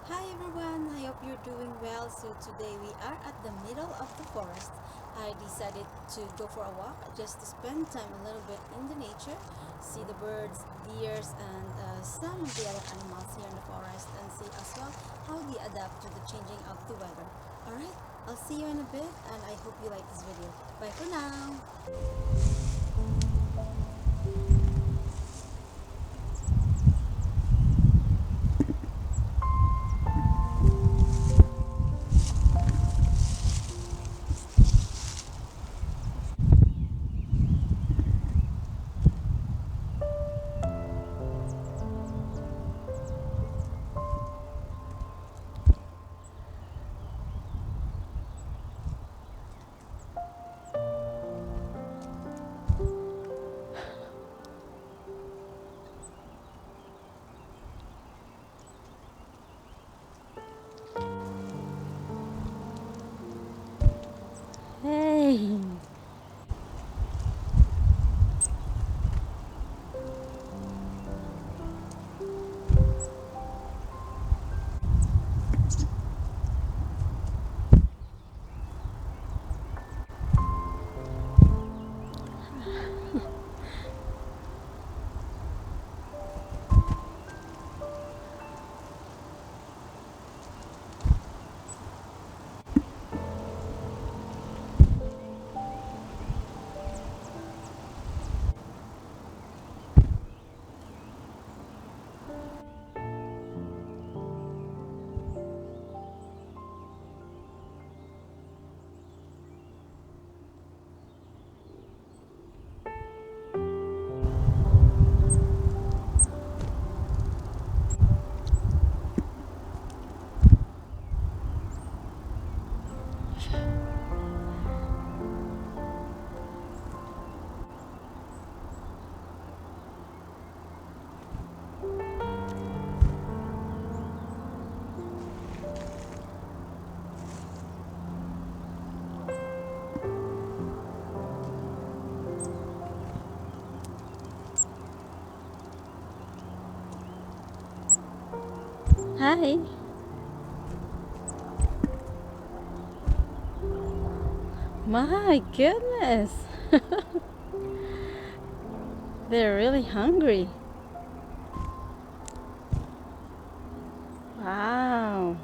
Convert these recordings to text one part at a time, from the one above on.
Hi everyone, I hope you're doing well. So today we are at the middle of the forest. I decided to go for a walk just to spend time a little bit in the nature, see the birds, deers, and some of the other animals here in the forest, and see as well how they adapt to the changing of the weather. Alright, I'll see you in a bit, and I hope you like this video. Bye for now! Hey! Hi! My goodness! They're really hungry. Wow.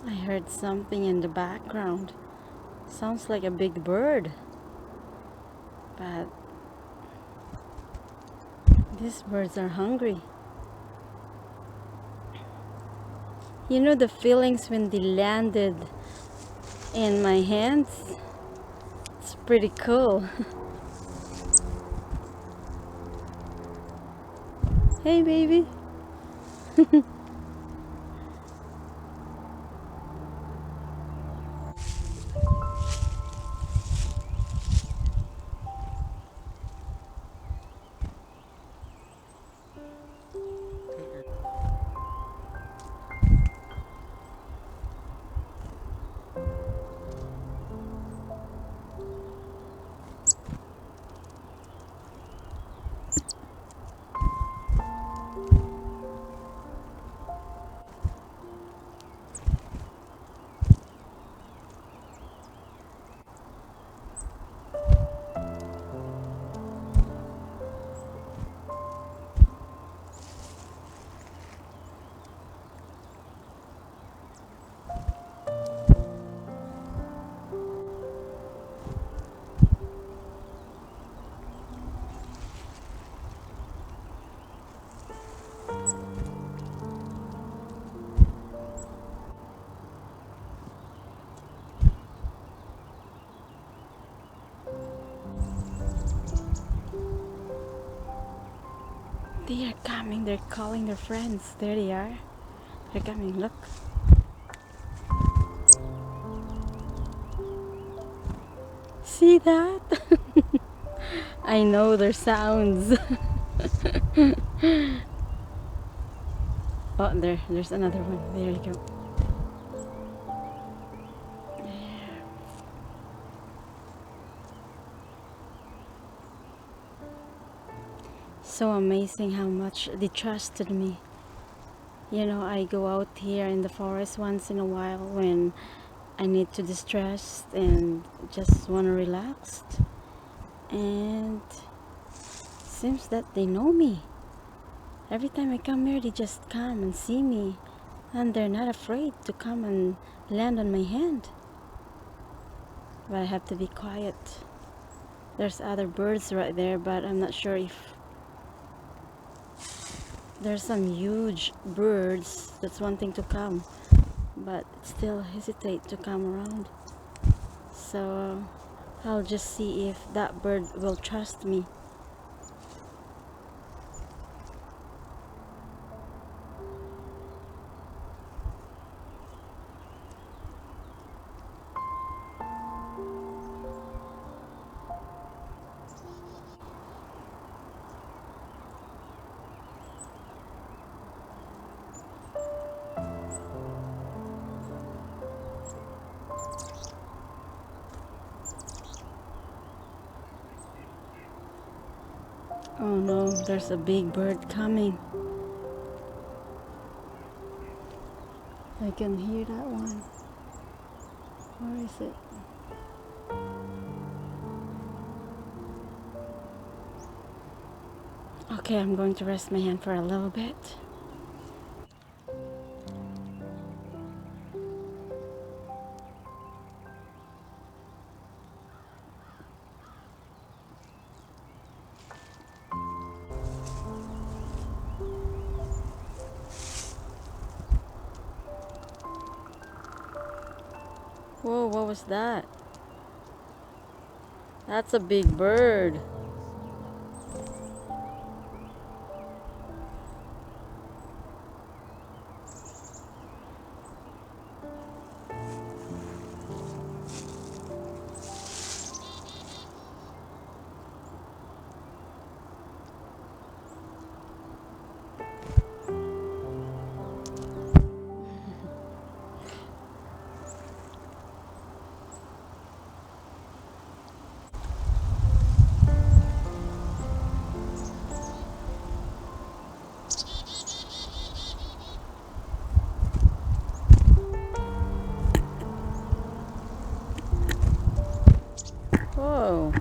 I heard something in the background. Sounds like a big bird. But these birds are hungry. You know the feelings when they landed in my hands? It's pretty cool. Hey baby. They are coming. They're calling their friends. There they are. They're coming. Look. See that? I know their sounds. Oh, there's another one. There you go. So amazing how much they trusted me. You know, I go out here in the forest once in a while when I need to distress and just want to relax. And seems that they know me. Every time I come here, they just come and see me. And they're not afraid to come and land on my hand. But I have to be quiet. There's other birds right there, but I'm not sure if there's some huge birds that's wanting to come, but still hesitate to come around. So I'll just see if that bird will trust me. Oh no, there's a big bird coming. I can hear that one. Where is it? Okay, I'm going to rest my hand for a little bit. Whoa, what was that? That's a big bird. Whoa.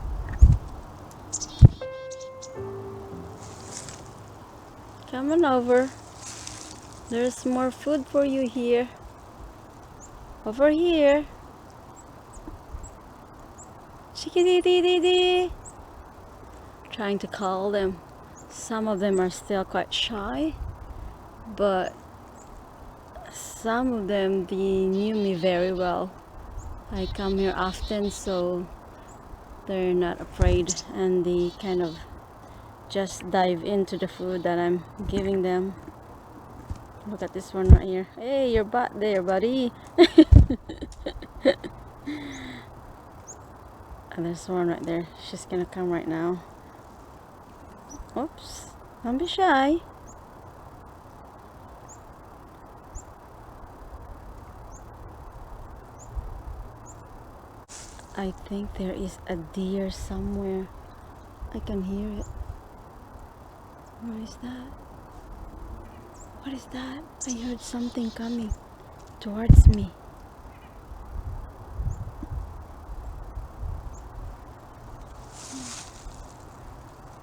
Come on over. There's more food for you here. Over here. Chickadee. Trying to call them. Some of them are still quite shy, but some of them, they knew me very well. I come here often, so they're not afraid, and they kind of just dive into the food that I'm giving them. Look at this one right here. Hey, your butt there, buddy. And there's one right there. She's gonna come right now. Oops, don't be shy. I think there is a deer somewhere. I can hear it. Where is that? What is that? I heard something coming towards me.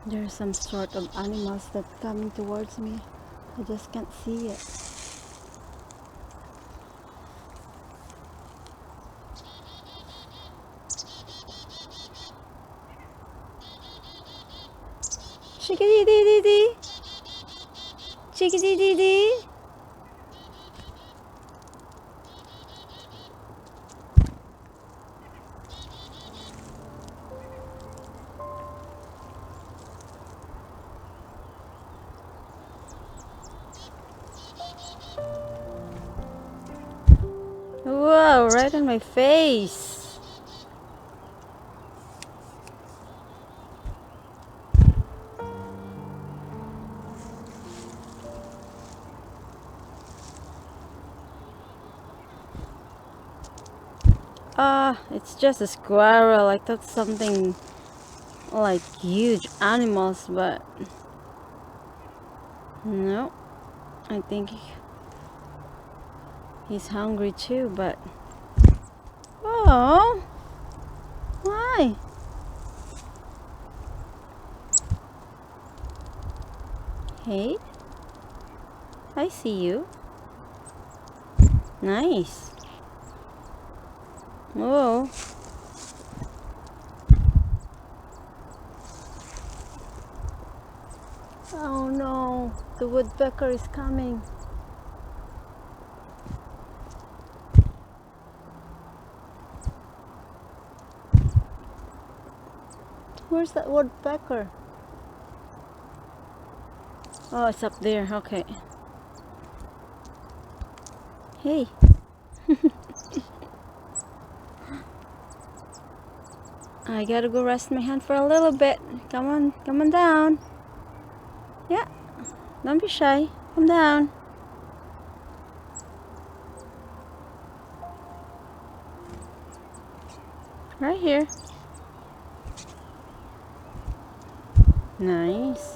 There's some sort of animals that's coming towards me. I just can't see it. Chickadee. Chickadee. Whoa, right on my face. It's just a squirrel. I thought something like huge animals, but no. I think he's hungry too, but oh, why? Hey, I see you. Nice. Whoa. Oh no, the woodpecker is coming. Where's that woodpecker? Oh, it's up there. Okay. Hey. I gotta go rest my hand for a little bit. Come on down. Yeah, don't be shy. Come down. Right here. Nice.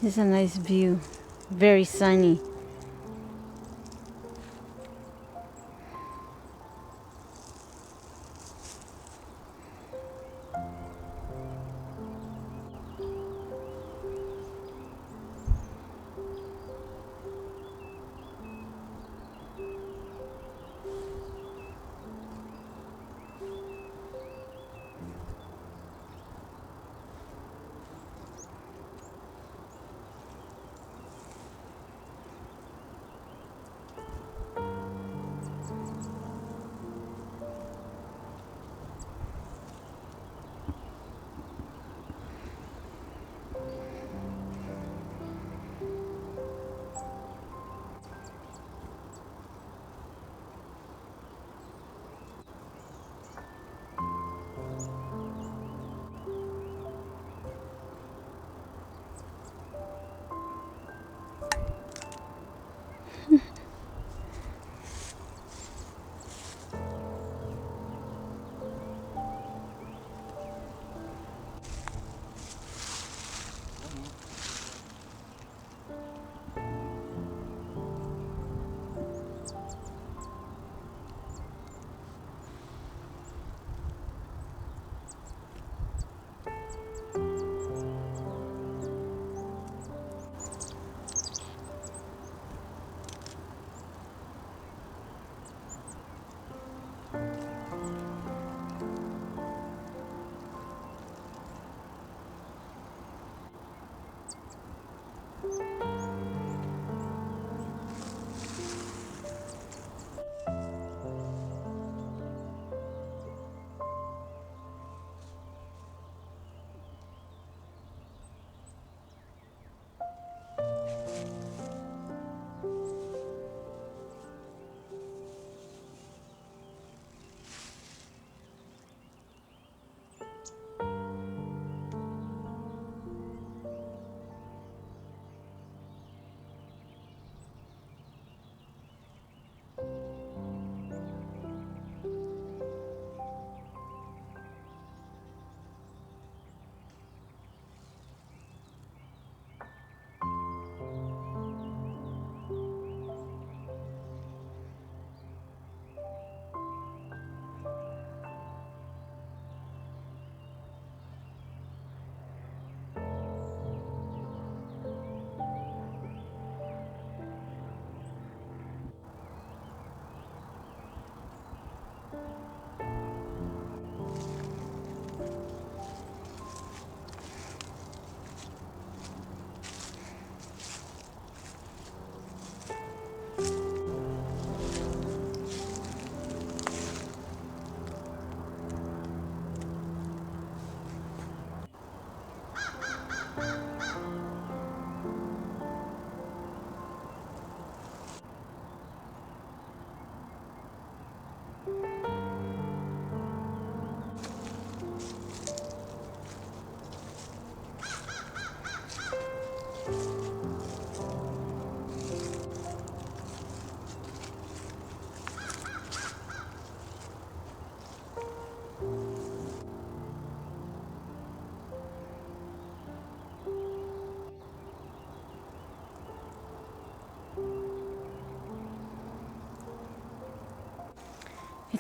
It's a nice view. Very sunny.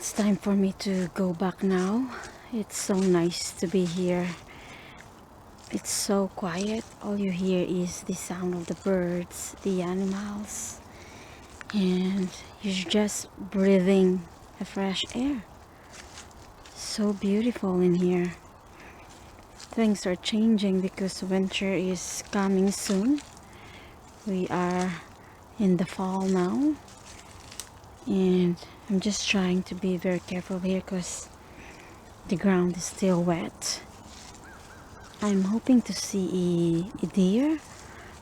It's time for me to go back now. It's so nice to be here. It's so quiet. All you hear is the sound of the birds, the animals, and you're just breathing the fresh air. So beautiful in here. Things are changing because winter is coming soon. We are in the fall now, and I'm just trying to be very careful here because the ground is still wet. I'm hoping to see a deer,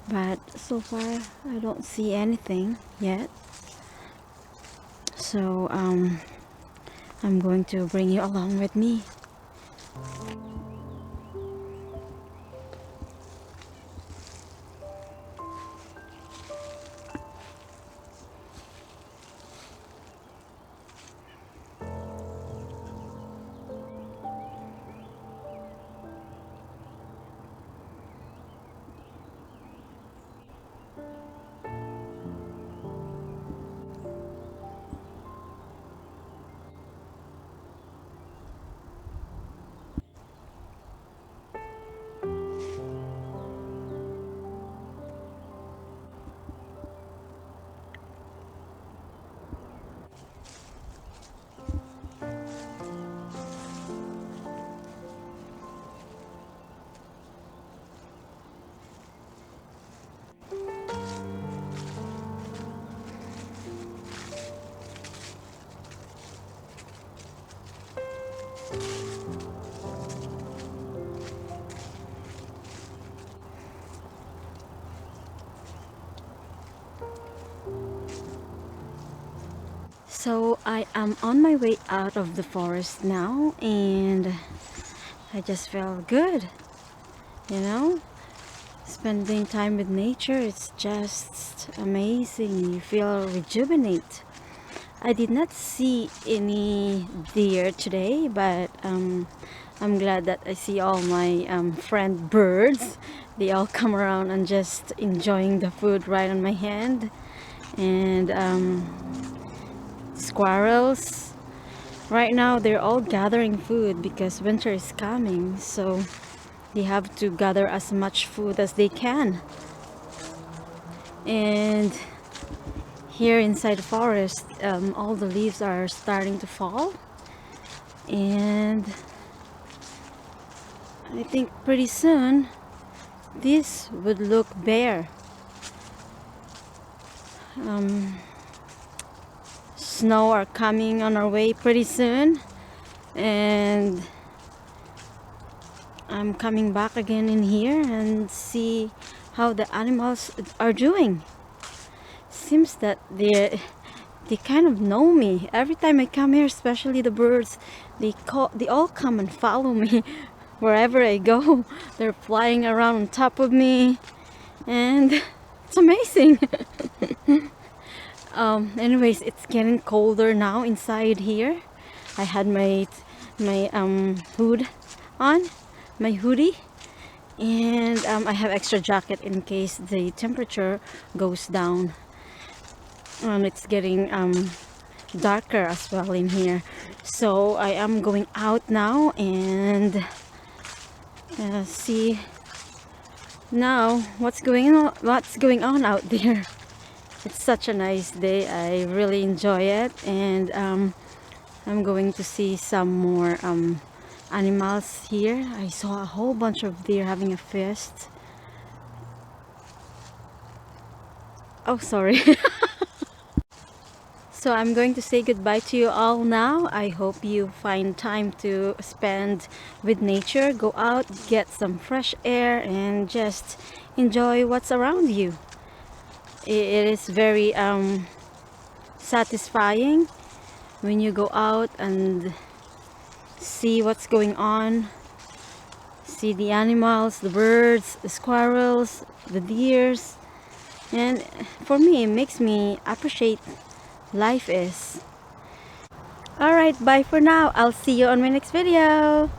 but so far I don't see anything yet. So I'm going to bring you along with me. So I am on my way out of the forest now, and I just feel good, you know? Spending time with nature, it's just amazing. You feel rejuvenate. I did not see any deer today, but I'm glad that I see all my friend birds. They all come around and just enjoying the food right on my hand. And squirrels, right now they're all gathering food because winter is coming, so they have to gather as much food as they can. And here inside the forest, all the leaves are starting to fall, and I think pretty soon this would look bare. Snow are coming on our way pretty soon, and I'm coming back again in here and see how the animals are doing. Seems that they kind of know me. Every time I come here, especially the birds, they all come and follow me wherever I go. They're flying around on top of me, and it's amazing. Anyways, it's getting colder now inside here. I had my hood on, my hoodie, and I have extra jacket in case the temperature goes down. It's getting darker as well in here, so I am going out now and see now what's going on out there. It's such a nice day. I really enjoy it, and I'm going to see some more animals here. I saw a whole bunch of deer having a feast. Oh, sorry. So I'm going to say goodbye to you all now. I hope you find time to spend with nature. Go out, get some fresh air, and just enjoy what's around you. It is very satisfying when you go out and see what's going on. See the animals, the birds, the squirrels, the deers. And for me, it makes me appreciate life is. Alright, bye for now. I'll see you on my next video.